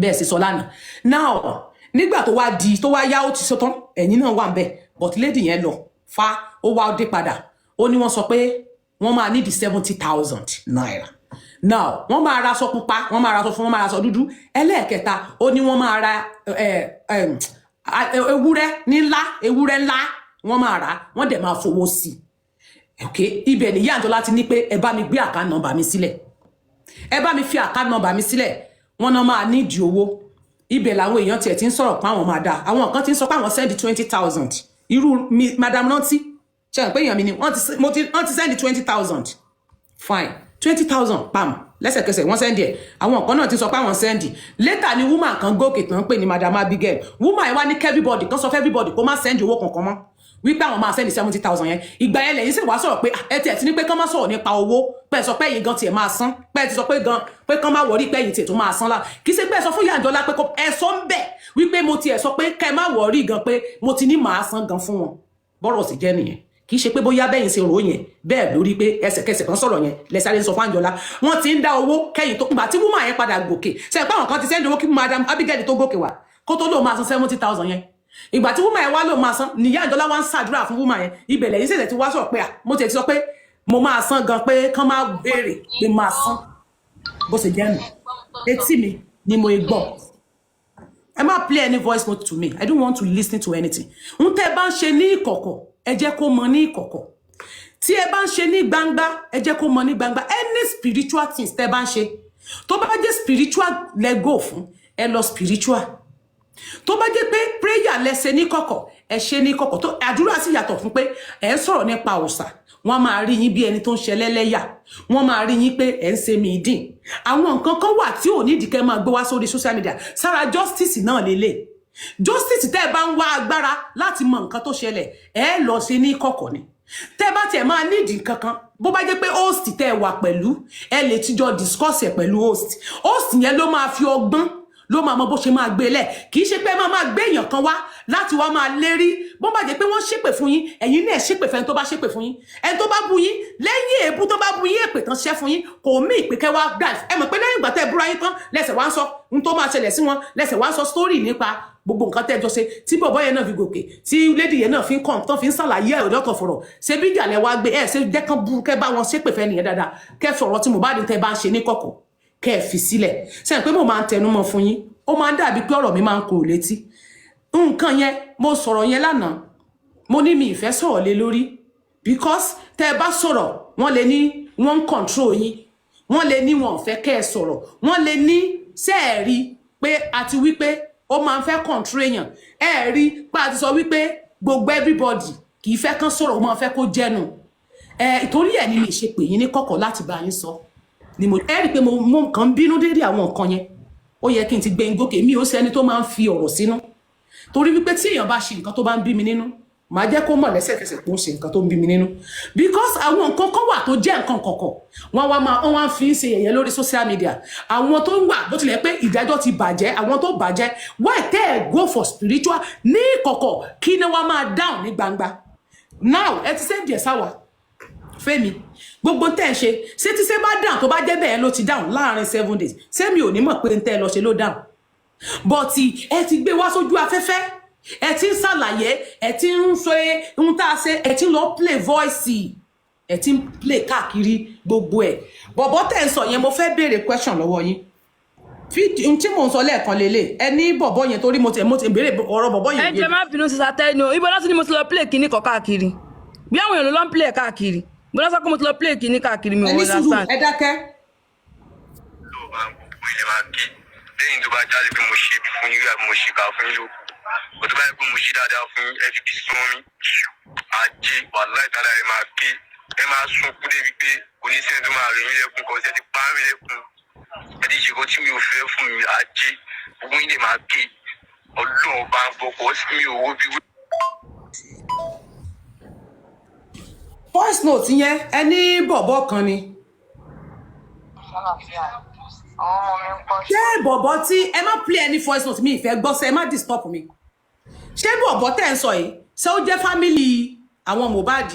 S10: bẹ́ẹ̀ sì sọ lánàá now nígbà tó wá di tó wá yá ó ti sọ tán ẹ̀yin náà wà ń bẹ̀ but lady yẹn lọ fa ó wá dé padà ó ní wọ́n sọ pé wọ́n máa ní 70,000 naira now wọ́n máa ra aṣọ pupa wọ́n máa ra aṣọ fún wọ́n máa ra aṣọ dúdú ẹlẹ́ẹ̀kẹta ó ní wọ́n máa ra ewúrẹ́ ńlá wọ́n máa rà wọ́n dẹ̀ máa fowó sí okay ibẹ̀ ni Àǹjọ́lá ti ní pé ẹ bá mi gbé account number mi sílẹ̀ ẹ bá mi fi account number mi sílẹ̀ wọ́n náà máa nídìí owó ibẹ̀ làwọn èèyàn tiẹ̀ ti ń sọ̀rọ̀ pé àwọn máa dá àwọn kan ti ń sọ pé àwọn send 20,000 irú madam rántí ṣe pé èèyàn mi ni wọ́n ti send 20,000 fine 20,000 pam lẹ́sẹ̀kẹsẹ̀ wọ́n sẹ́ndì ẹ̀ àwọn kan náà ti sọ pé àwọn sẹ́ndì later ni woman kan gòkè tán pè ní madam Abigail woman yẹn wá ní everybody kan sọ fún everybody kó má sẹ́ndì owó kankan mọ́ wípé àwọn máa sẹ́ndì 70,000 yẹn ìgbà yẹn lẹ́yìn sì wá sọ̀rọ̀ pé ẹ tiẹ̀ ti ní pé kán má sọ̀rọ̀ nípa owó pé sọ pé ẹ̀yin gan tiẹ̀ máa san pé ti sọ pé gan pé kán má wọrí pé ẹ̀yin tiẹ̀ tó máa san la kì í ṣe pé ẹ sọ fún Àǹjọ́lá pé ẹ sọ ń bẹ̀ wípé mo tiẹ̀ sọ pé kẹ́ má wọrí gan pé mo ti ní màá san gan fún wọn bọ́rọ̀ sì jẹ́ nìyẹn kì í ṣe pé bóyá bẹ́yìn ṣe rò yẹn bẹ́ẹ̀ lórí pé ẹsẹ̀kẹsẹ̀ kan sọ̀rọ̀ yẹn lẹ́sàrẹ́ sọ fún Àǹjọ́lá wọ́n ti ń dá owó kẹ́yìn tó gbà tí woman yẹn padà gòkè ṣe pé àwọn kan ti sẹ́ndì owó kí madam Abigail tó gòkè wá kó tó lóun máa san 70,000 yẹn ìgbà tí woman yẹn wá lóun máa san nìyá Àǹjọ́lá wá ń ṣàdúrà fún woman yẹn ibẹ̀ lẹ́yìn ṣẹ̀ṣẹ̀ ti wá sọ̀rọ̀ pé mo ti sọ pé mo máa san gan pé kán máa béèrè pé máa san bó ṣe jẹ́ nù etí mi ni mo gbọ́. Ẹ má play any voice note to me. I don't want to listen to anything. N tẹ́ bá ń ṣe ní ìkọ̀kọ̀, ẹ jẹ́ kó mọ ní ìkọ̀kọ̀. Tí ẹ bá ń ṣe ní gbangba, ẹ jẹ́ kó mọ ní gbangba. Any spiritual things tẹ́ bá ń ṣe. Tó bá jẹ́ spiritual lẹ go fún, ẹ lọ spiritual. Tó bá jẹ́ pé prayer lẹ ṣe ní kọ̀kọ̀, ẹ ṣe ní kọ̀kọ̀. Tó àdúrà sì yàtọ̀ fún pé ẹ ń sọ̀rọ̀ nípa òòṣà. Wọ́n máa rí yín bí ẹni tó ń ṣe lẹ́lẹ́yà. Wọ́n máa rí yín pé ẹ ń ṣe meeting. Àwọn nǹkan kan wà tí ò ní ìdíkẹ́ máa gbé wá sórí social media. Sára justice náà lélẹ̀. Justice tẹ́ bá ń wá agbára láti mọ nǹkan tó ṣẹlẹ̀, ẹ lọ ṣe ní kọ̀kọ̀ ni. Tẹ́ bá tiẹ̀ máa need nǹkan kan, bó bá jẹ́ pé host tẹ́ wà pẹ̀lú, ẹ lè tijọ́ discuss ẹ̀ pẹ̀lú host. Host yẹn ló máa fi ọgbọ́n ló máa mọ bó ṣe máa gbé lẹ̀. Kì í ṣe pé máa gbé èèyàn kan wá láti wá máa lérí. Bó bá jẹ́ pé wọ́n ṣépè fún yín, ẹ̀yin náà ṣépè fẹ́ni tó bá ṣépè fún yín. Ẹni tó bá bú yín, lẹ́yìn èébú tó bá bú yín èpè tán ṣẹ́ fún yín, kò mí ìpè kẹ́ wá dive. Ẹ mọ̀ pé lẹ́yìn ìgbà tẹ́ búra yín tán, lẹ́sẹ̀ wá ń sọ ohun tó máa ṣẹlẹ̀ sí wọn, lẹ́sẹ̀ wá ń sọ story nípa gbogbo nǹkan tẹ́ jọ ṣe tí bọ̀bọ́ yẹn náà fi gòkè, tí lady yẹn náà fi ń kàn tán fi ń ṣàlàyé ẹ̀ ọ̀dọ́tọ̀ fọ̀rọ̀. Ṣé bí ìjà lẹ wá gbé ẹ̀ ṣe jẹ́ kán bú kẹ́ bá wọn ṣépè fẹ́ nìyẹn dáadáa. Kẹ́ sọ̀rọ̀ tí Mohbad tẹ́ bá ń ṣe ní kọ̀kọ̀, kẹ́ fi sílẹ̀. Ṣé pé mo máa ń tẹnu mọ́ fún yín? Ó máa ń dàbí pé ọ̀rọ̀ mi máa ń kúrò létí. Nǹkan yẹn mo sọ̀rọ̀ yẹn lánàá. Mo ní mi ìfẹ́ sọ̀rọ̀ lé lórí because tẹ́ bá sọ̀rọ̀ wọ́n lè ní wọ́n ń control yín. Wọ́n lè ní wọn ò fẹ́ kẹ́ ẹ sọ̀rọ̀. Wọ́n lè ní ṣé ẹ rí pé àti wípé ó máa ń fẹ́ control èèyàn. Ẹ rí pé àti sọ wípé gbogbo everybody kì í fẹ́ kán sọ̀rọ̀, ó máa fẹ́ kó jẹ́nu. Ìtorí ẹ̀ ni mi ṣe pè yín ní kọ̀kọ̀ láti bá yín sọ. Ni mo ẹ rí pé mo kàn bínú dédé àwọn nǹkan yẹn. Ó yẹ kí n ti gbé ń gòkè, mi ò ṣe ẹni tó máa ń fi ọ̀rọ̀ sínú. Torí wípé tí èèyàn bá ṣe nǹkan tó bá ń bí mi nínú, màá jẹ́ kó mọ̀ lẹ́sẹ̀kẹsẹ̀ pé ó ṣe nǹkan tó ń bí mi nínú. Because àwọn nǹkan kan wà tó jẹ́ nǹkan kọ̀kọ̀, wọ́n wá fi ń ṣe yẹ̀yẹ́ lórí social media. Àwọn tó ń wà bó tilẹ̀ pé ìdájọ́ ti bàjẹ́, àwọn tó bàjẹ́, why tẹ́ ẹ̀ go for spiritual ní kọ̀kọ̀ kí ni wọ́n máa down ní gbangba. Now ẹ ti sẹ́ǹdì ẹ̀ sáwà Fẹ́mi, gbogbo tẹ́ ẹ ṣe ṣé tí ṣe bá down tó bá jẹ́ bẹ́ẹ̀ ló ti down láàrin 7 days. Ṣé mi ò ní mọ̀ pé ń tẹ́ ẹ lọ ṣe ló down. But ẹ ti gbé wá sójú afẹ́fẹ́, ẹ ti ń ṣàlàyé, ẹ ti ń sọ ohun tá a ṣe, ẹ ti ń lọ play voice, ẹ ti ń play káàkiri gbogbo ẹ̀. Bọ̀bọ̀ tẹ́ ń sọ yẹn mo fẹ́ béèrè question lọ́wọ́ yín. Ohun tí mò ń sọ lẹ́ẹ̀kan lélẹ̀, ẹ ní bọ̀bọ̀ yẹn torí mo ti béèrè ọ̀rọ̀ bọ̀bọ̀ yẹn.
S9: Ẹ jẹ́ má bínú sísá tẹ́ni o, ibo láti ní mo ti lọ play kíní kan káàkiri. Bí àwọn èèyàn ló ń play káàkiri. Mo lọ sọ pé mo ti lọ play kíní káàkiri mi ò understand.
S10: Ẹ dákẹ́.
S12: Lẹ́yìn tó bá jáde pé mo ṣe fún yín àbí mo ṣe kà fún yín ló kù tó bá yẹ pé mo ṣe dáadáa fún yín ẹ fi bí sún mi ajé wàhálà ìtàlá ẹ máa ké ẹ máa sunkún débi pé kò ní sẹ́ni tó máa rìn mí lẹ́kùn kan ṣe ti pa mí lẹ́kùn ẹ ti ṣe kó tí mi ò fẹ́ fún mi ajé gbogbo yín lè máa ké ọlọ́run bá ń bọ̀kọ̀ sí mi ò wó bí wí.
S10: Voice note yẹn ẹ ní bọ̀bọ̀ kan ni. Ṣé bọ̀bọ̀ tí ẹ má play any voice note mi ìfẹ́ gbọ́ sẹ́ ẹ má disturb mi. Ṣé bọ̀bọ̀ tẹ́ ń sọ yìí ṣé ó jẹ́ family àwọn Mohbad?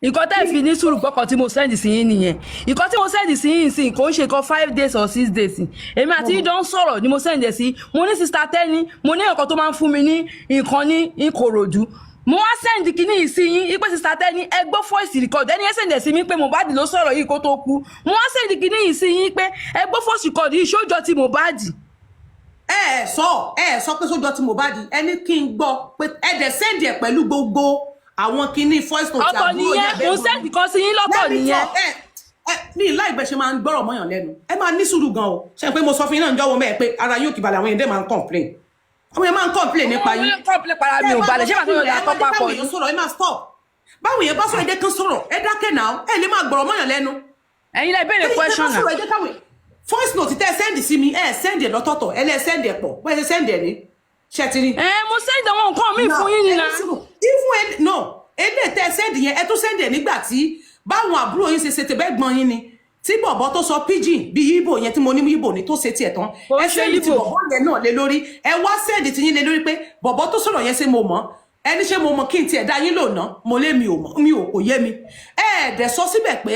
S9: Nǹkan tẹ́ fi ní sùúrù gbọ́kàn tí mo send sí yín nìyẹn. Nǹkan tí mo send sí yín sí kò ń ṣe kan 5 days or 6 days. Èmi àti yín jọ ń sọ̀rọ̀ ni mo send sí. Mo ní sister Tẹ́ni, mo ní nǹkan tó máa ń fún mi ní nǹkan ní Ìkòròdú. Mo wá send kíní yìí sí yín ipe sister Tẹ́ni ẹ gbọ́ voice record ẹni ẹ send sí mi pé Mohbad ló sọ̀rọ̀ yìí kó tó kú. Mo wá send kíní yìí sí yín pé ẹ gbọ́ voice record yìí ṣójọ ti Mohbad.
S10: Ẹ sọ pé ṣójọ ti Mohbad ẹni kí n gbọ́ pé ẹ dẹ̀ send ẹ pẹ̀lú gbogbo àwọn kíní voice note
S9: àbúrò yẹn mo send kan sí yín lọ́tọ̀ nìyẹn.
S10: Ní láìpẹ́ ṣe máa ń gbọ́rọ̀ mọ́yàn lẹ́nu ẹ máa ní sùúrù gan o ṣe pé mo sọ fún yín náà ń jọ́wọ́ mẹ́ẹ̀ pé ara yóò kì balẹ̀ àwọn èèyàn dẹ̀ máa ń complain. Àwọn èèyàn máa ń complain nípa yín.
S9: Wọ́n complain para mi ò balẹ̀ ṣé màá tó yọ̀ dà pápá pọ̀
S10: yín. Ẹ máa stop. Báwo yẹn bá sọ ẹ jẹ́ kán sọ̀rọ̀ ẹ dákẹ́ náà ẹ lè máa gbọ́rọ̀ mọ́yàn lẹ́nu.
S9: Ẹ̀yin lẹ béèrè question náà.
S10: Voice note tẹ́ send sí mi ẹ send ẹ lọ́tọ̀ọ̀tọ̀ ẹ lẹ́ send ẹ pọ̀ bẹ́ẹ̀ ṣe send ẹ ní ṣẹ́tìrì.
S9: Mo send àwọn nǹkan mi fún yín nínú.
S10: Even no eléyìí tẹ́ send yẹn ẹ tún send ẹ nígbà tí báwọn àbúrò yín ṣe tẹ̀bẹ́ gbọ́n yín ni tí bọ̀bọ̀ tó sọ pidgin bí Igbo yẹn tí mo ní Igbo ni tó ṣe tiẹ̀ tán ẹ send ti bọ̀bọ̀ yẹn náà lé lórí ẹ wá send ti yín lé lórí pé bọ̀bọ̀ tó sọ̀rọ̀ yẹn ṣe mo mọ̀ ẹni ṣe mo mọ̀ kí n tiẹ̀ dá yín lò ná mo lé mi ò mọ̀ mi ò kò yé mi ẹ dẹ̀ sọ síbẹ̀ pé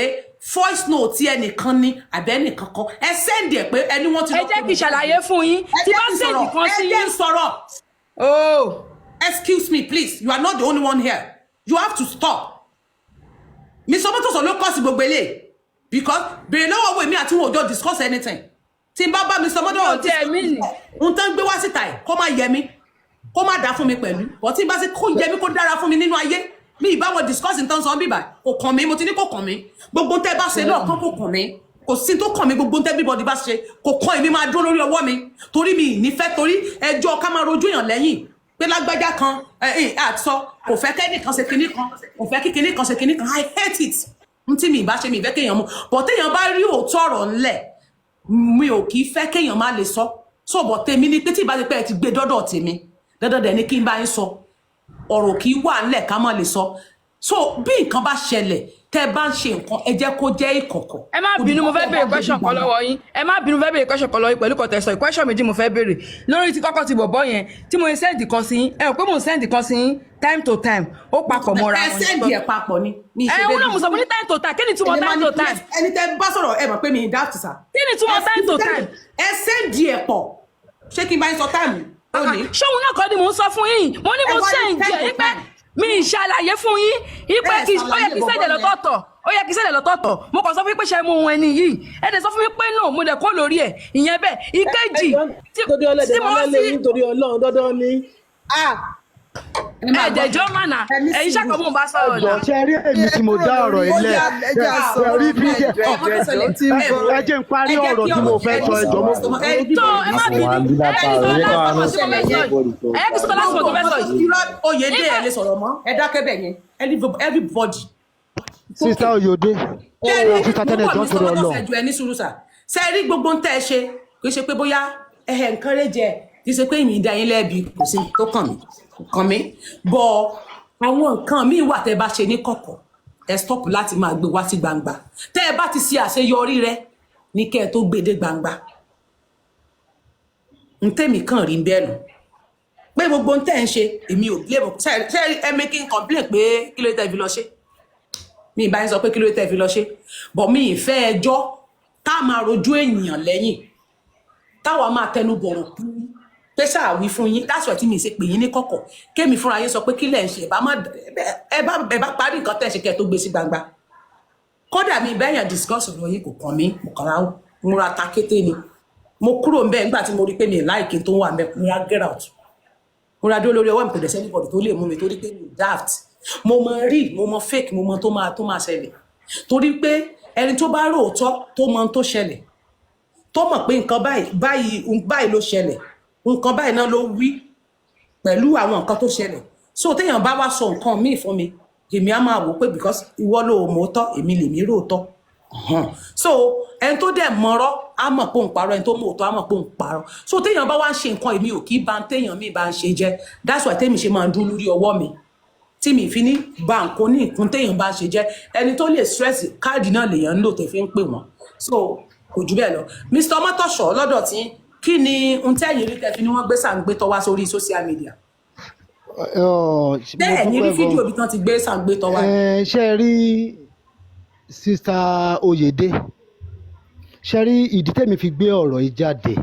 S10: voice note tí ẹnìkan ní àbẹ́ ẹnìkan kan ẹ send ẹ pé ẹni wọ́n ti lọ.
S9: Ẹ jẹ́ kí ṣàlàyé fún yín tí bá send kan sí yín.
S10: ẹ jẹ́ sọ̀rọ̀.
S9: Oh,
S10: excuse me please you are not the only one here you have to stop. Mi sọ pé tó sọ ló kọ́ sí gbogbo eléyìí because bèrè lọ́wọ́ owó èmi àti wọn ò jọ discuss anything tí n bá bá mi sọ mọ́dọ̀ ohun tó ń gbé wá síta ẹ̀ kó má yẹ mí kó má dá fún mi pẹ̀lú bọ́ tí n bá sí kó yẹ mí kó dára fún mi nínú ayé mi ìbáwọ̀ discussing tán sọ bíbà kò kàn mí mo ti ní kò kàn mí gbogbo tẹ́ bá ṣe náà kán kò kàn mí kò sí tó kàn mí gbogbo tẹ́ everybody bá ṣe kò kàn èmi máa dúró lórí ọwọ́ mi torí mi nífẹ̀ẹ́ torí ẹjọ́ ká máa rojú èèyàn lẹ́yìn pé lágbájá kan àtisọ kò fẹ́ kẹ́nìkan ṣe kinní kan kò fẹ́ kí kinní kan ṣe kinní kan I hate it n tí mi ìbá ṣe mi ìfẹ́ kéèyàn mú bọ̀ téèyàn bá rí òótọ́ ọ̀rọ̀ ńlẹ̀ mi ò kì í fẹ́ kéèyàn má lè sọ sọ̀bọ̀ tèmi ni pé tí ìbá ti pẹ́ ti gbé dọ́dọ̀ tèmi dandan dẹ̀ ni kí n bá yín sọ ọ̀rọ̀ kì í wà ńlẹ̀ ká má lè sọ so bí nǹkan bá ṣẹlẹ̀ tẹ́ bá ń ṣe nǹkan ẹ jẹ́ kó jẹ́ ìkọ̀kọ̀.
S9: ẹ má bínú mo fẹ́ béèrè question kan lọ́wọ́ yín ẹ má bínú mo fẹ́ béèrè question kan lọ́wọ́ yín pẹ̀lú kọ̀tẹ̀sọ̀ question méjì mo fẹ́ béèrè lórí ti kọ́kọ́ ti bọ̀bọ̀ yẹn tí mo send kan sí yín ẹ rò pé mo send kan sí yín time to time ó papọ̀ mọ́ra wọn.
S10: ẹ send ẹ̀ papọ̀ ni.
S9: ẹ wọn náà mo sọ fún ní time to time kí ni túmọ̀ time to time.
S10: ẹni tẹ́ bá sọ̀rọ̀ ẹ mọ̀ pé mi dáàtì sá.
S9: kí ni túmọ̀ time to time.
S10: ẹ send ẹ̀ pọ̀ ṣé kí n bá yín sọ time lónìí.
S9: ṣóun náà kọ́ ni mò ń sọ fún yín mo ní mo send ẹ̀ pé mi ìṣàlàyé fún yín ipe ó yẹ kí sẹ́dẹ̀ lọ́tọ̀ọ̀tọ̀ ó yẹ kí sẹ́dẹ̀ lọ́tọ̀ọ̀tọ̀ mo kàn sọ fún yín pé ṣe mú ohun ẹni yìí ẹ dẹ̀ sọ fún mi pé no mo dẹ̀ kó lórí ẹ̀ ìyẹn bẹ́ẹ̀ ìkejì tí mo sí.
S13: nítorí Ọlọ́run dandan ni.
S9: ẹ̀jẹ̀jọ́ mànà ẹ̀yin ṣàkóso bá sọ̀rọ̀ náà.
S11: ṣe rí èmi tí mo dá ọ̀rọ̀ ilẹ̀ rí bí ẹ jẹ́ n parí ọ̀rọ̀ tí mo fẹ́ sọ ẹjọ́ mo.
S9: tó ẹ má bínú ẹ kí sọ láti sọ láti sọ tó fẹ́ sọ yìí.
S10: oyè dé ẹ lè sọ̀rọ̀ mọ́ ẹ dákẹ́ bẹ̀ yẹn everybody.
S11: sista Oyode sista tẹ́lẹ̀ jọ́ torí Ọlọ́run.
S10: ẹni sùúrù sà ṣe rí gbogbo ń tẹ́ ẹ ṣe kì í ṣe pé bóyá nǹkan rẹ̀ jẹ kì í ṣe pé ìmì ìdá yín lẹ́bi kò sí tó kàn mí bọ̀ àwọn nǹkan míì wà tẹ́ bá ṣe ní kọ̀kọ̀ ẹ stop láti máa gbé wá sí gbangba tẹ́ ẹ bá ti ṣe àṣeyọrí rẹ ní kẹ́ ẹ tó gbé dé gbangba ń tèmi kàn rí bẹ́ẹ̀ nù pé gbogbo ń tẹ́ ń ṣe èmi ò blame ṣe ẹ̀mí kí n complain pé kí ló tẹ́ fi lọ ṣe mi ìbá yín sọ pé kí ló tẹ́ fi lọ ṣe bọ̀ mi ìfẹ́ ẹjọ́ tá a máa rojú èèyàn lẹ́yìn táwa máa tẹnu bọ̀rọ̀ kú pé sáà wí fún yín that's why tí mi ṣe pè yín ní kọ̀kọ̀ kémi fúnra yín sọ pé kí lẹ̀ ń ṣe ẹ bá parí nǹkan tẹ̀ ṣe kẹ́ tó gbé sí gbangba kódà mi bẹ́yàn discuss ọ̀rọ̀ yín kò kàn mí mo kàn ra múra ta kété ni mo kúrò ńbẹ̀ nígbà tí mo rí pé mi láìkí tó wà ńbẹ̀ múra get out múra dé olórí ọwọ́ mi kò dẹ̀ sẹ́ni bọ̀dù tó lè mú mi torí pé mi daft mo mọ real mo mọ fake mo mọ tó máa ṣẹlẹ̀ torí pé ẹni tó bá róòótọ́ tó mọ tó ṣẹlẹ̀ tó mọ̀ pé nǹkan báyìí ló ṣẹlẹ̀ nǹkan báyìí náà ló wí pẹ̀lú àwọn nǹkan tó ṣẹlẹ̀ so téèyàn bá wá sọ nǹkan míì fún mi èmi á máa wò pé because ìwọ ló mọ̀ tọ́ èmi lèmi róòótọ́ so ẹni tó dẹ̀ mọ̀rọ̀ á mọ̀ pé òun parọ́ ẹni tó mọ̀ òótọ́ á mọ̀ pé òun parọ́ so téèyàn bá wá ń ṣe nǹkan èmi ò kí bá ń téèyàn míì bá ń ṣe jẹ́ that's why tèmi ṣe máa ń dún lórí ọwọ́ mi tí mi fi ní bá nǹkan ní nǹkan téèyàn bá ń ṣe jẹ́ ẹni tó lè stress káàdì náà lèèyàn ń lò tẹ̀ fi ń pè wọ́n so kò jù bẹ́ẹ̀ lọ Mr. Ọmọ́tọ̀ṣọ́ lọ́dọ̀ tí kí ni n tẹ́yìn rí tẹ́fi ni wọ́n gbé sàǹgbé tọ́ wá sórí social media. bẹ́ẹ̀ ni rí fídíò bí tán ti gbé sàǹgbé tọ́ wá.
S11: ṣe rí sista Oyede ṣe rí ìdí tẹ́mi fi gbé ọ̀rọ̀ yìí jáde